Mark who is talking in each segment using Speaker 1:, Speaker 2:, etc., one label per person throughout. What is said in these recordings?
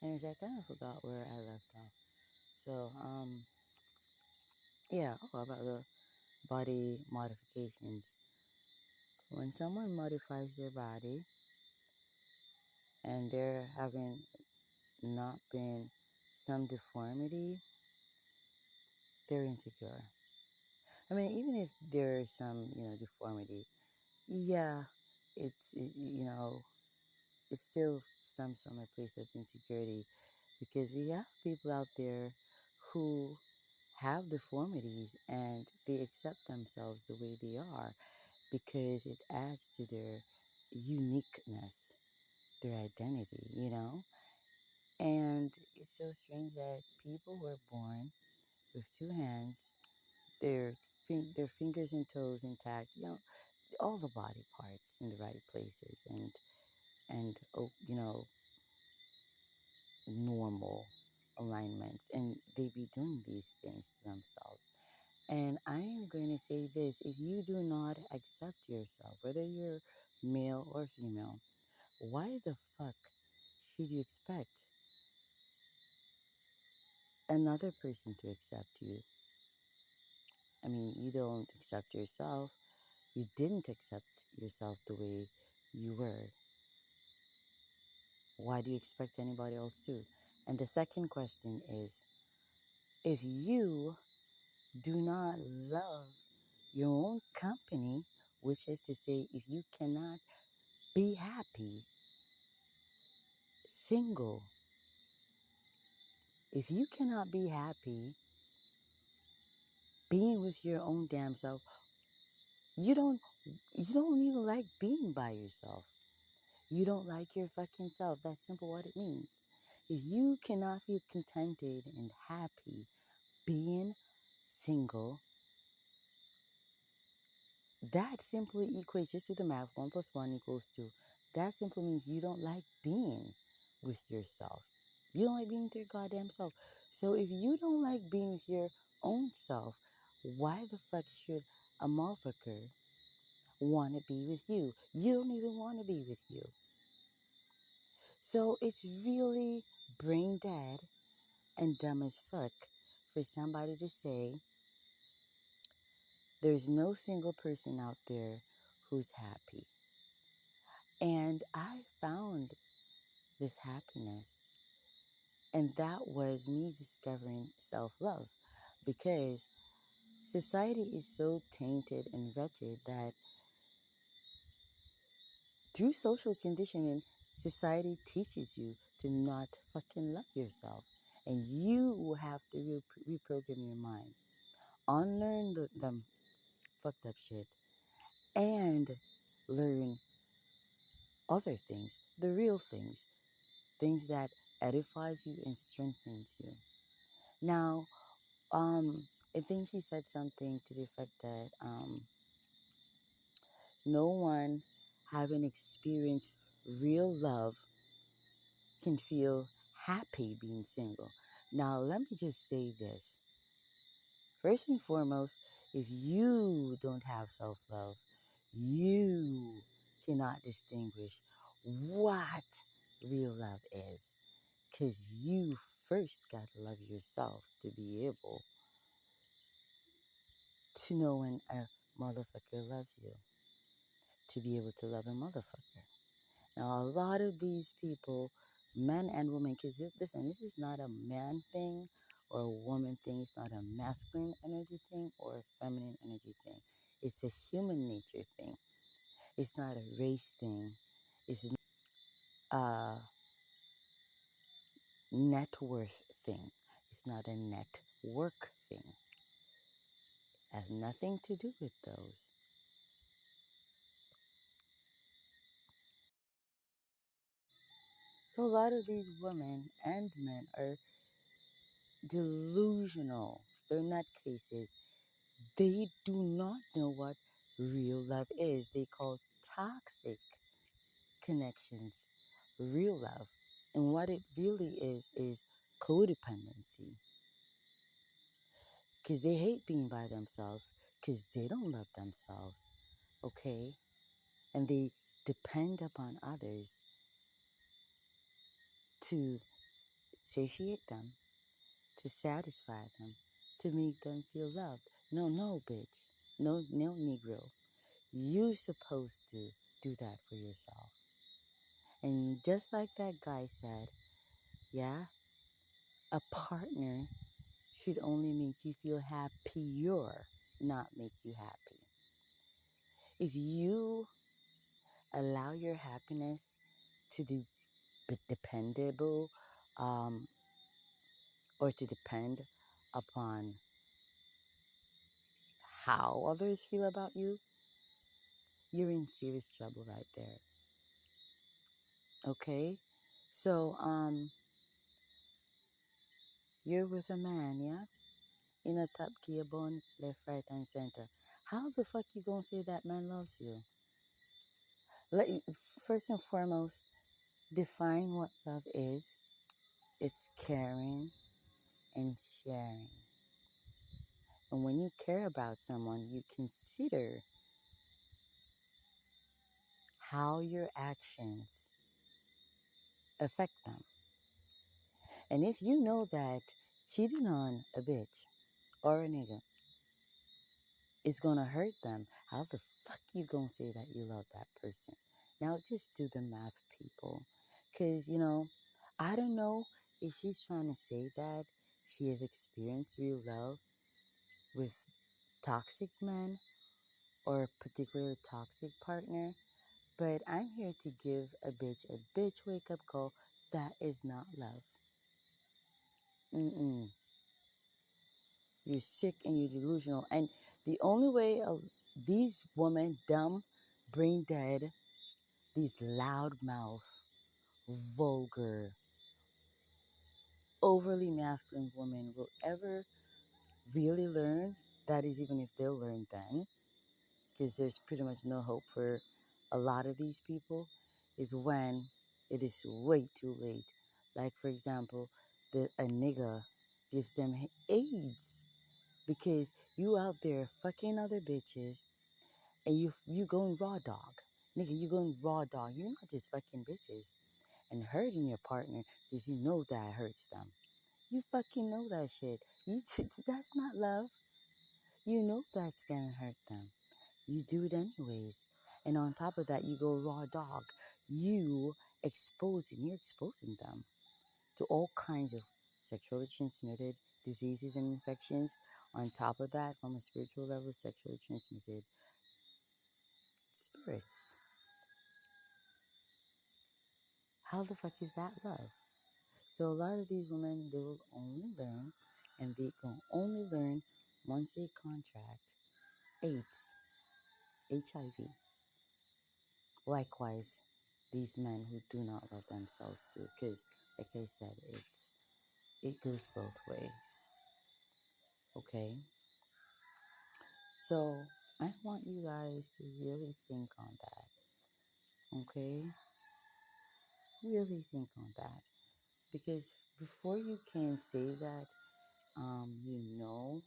Speaker 1: And I kind of forgot where I left off. So, yeah, about the body modifications. When someone modifies their body and they're having not been some deformity, they're insecure. I mean, even if there's some, deformity, yeah, it still stems from a place of insecurity because we have people out there who have deformities and they accept themselves the way they are because it adds to their uniqueness, their identity. And it's so strange that people who are born with two hands, their their fingers and toes intact, all the body parts in the right places and normal alignments, and they be doing these things to themselves. And I am going to say this: if you do not accept yourself, whether you're male or female, why the fuck should you expect another person to accept you? I mean, you don't accept yourself. You didn't accept yourself the way you were. Why do you expect anybody else to? And the second question is, if you do not love your own company, which is to say, if you cannot be happy single, if you cannot be happy being with your own damn self, you don't you don't even like being by yourself. You don't like your fucking self. That's simple what it means. If you cannot feel contented and happy being single, that simply equates, just to the math, 1 plus 1 equals 2. That simply means you don't like being with yourself. You don't like being with your goddamn self. So if you don't like being with your own self, why the fuck should a motherfucker want to be with you? You don't even want to be with you. So it's really brain dead and dumb as fuck for somebody to say there's no single person out there who's happy. And I found this happiness, and that was me discovering self love because society is so tainted and wretched that through social conditioning, society teaches you to not fucking love yourself. And you will have to reprogram your mind, unlearn the fucked up shit, and learn other things, the real things that edifies you and strengthens you. Now, I think she said something to the effect that no one having experienced real love can feel happy being single. Now, let me just say this. First and foremost, if you don't have self love, you cannot distinguish what real love is. Because you first got to love yourself to be able to know when a motherfucker loves you, to be able to love a motherfucker. Now, a lot of these people, men and women, because listen, this is not a man thing or a woman thing. It's not a masculine energy thing or a feminine energy thing. It's a human nature thing. It's not a race thing. It's a net worth thing. It's not a network thing. It has nothing to do with those. So a lot of these women and men are delusional. They're nutcases. They do not know what real love is. They call toxic connections real love. And what it really is codependency. Because they hate being by themselves because they don't love themselves. Okay? And they depend upon others to satiate them, to satisfy them, to make them feel loved. No, no, bitch. No, no, Negro. You're supposed to do that for yourself. And just like that guy said, yeah, a partner should only make you feel happier, not make you happy. If you allow your happiness to be dependable, um, or to depend upon how others feel about you, you're in serious trouble right there. Okay? So, you're with a man, yeah? In a top gear bone, left, right, and center. How the fuck you gonna say that man loves you? First and foremost, define what love is. It's caring and sharing. And when you care about someone, you consider how your actions affect them. And if you know that cheating on a bitch or a nigga is gonna hurt them, how the fuck you gonna say that you love that person? Now just do the math, people. Cause I don't know if she's trying to say that she has experienced real love with toxic men or a particular toxic partner. But I'm here to give a bitch wake up call. That is not love. Mm-mm. You're sick and you're delusional. And the only way these women, dumb, brain dead, these loudmouth, vulgar, overly masculine women will ever really learn, that is, even if they'll learn then, because there's pretty much no hope for a lot of these people, is when it is way too late. Like, for example, a nigga gives them AIDS because you out there fucking other bitches and you going raw dog. Nigga, you going raw dog. You're not just fucking bitches and hurting your partner because you know that hurts them. You fucking know that shit. That's not love. You know that's gonna hurt them. You do it anyways. And on top of that, you go raw dog. You're exposing them to all kinds of sexually transmitted diseases and infections. On top of that, from a spiritual level, sexually transmitted spirits. How the fuck is that love? So a lot of these women, they will only learn, and they can only learn once they contract AIDS, HIV. Likewise, these men who do not love themselves too, because like I said, it goes both ways. Okay? So I want you guys to really think on that. Okay? Really think on that. Because before you can say that you know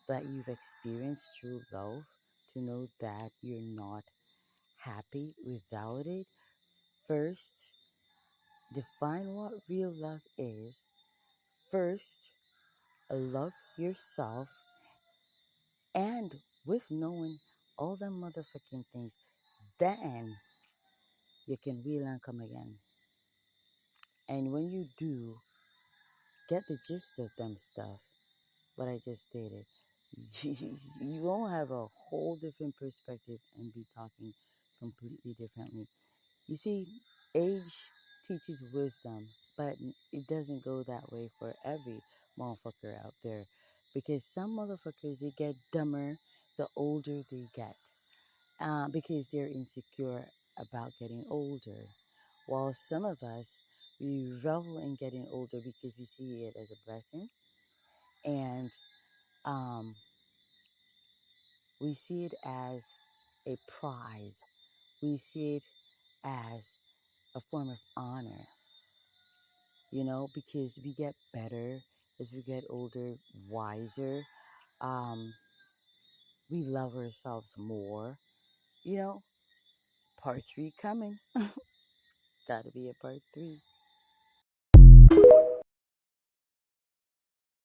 Speaker 1: that you've experienced true love, to know that you're not happy without it, first define what real love is. First, love yourself, and with knowing all them motherfucking things, then you can wheel and come again. And when you do get the gist of them stuff, what I just stated, you won't have a whole different perspective and be talking completely differently. You see, age teaches wisdom, but it doesn't go that way for every motherfucker out there. Because some motherfuckers, they get dumber the older they get, because they're insecure about getting older. While some of us, we revel in getting older because we see it as a blessing, and um, we see it as a prize. We see it as a form of honor, because we get better as we get older, wiser. Um, we love ourselves more. You know, part three coming. Gotta be a part three.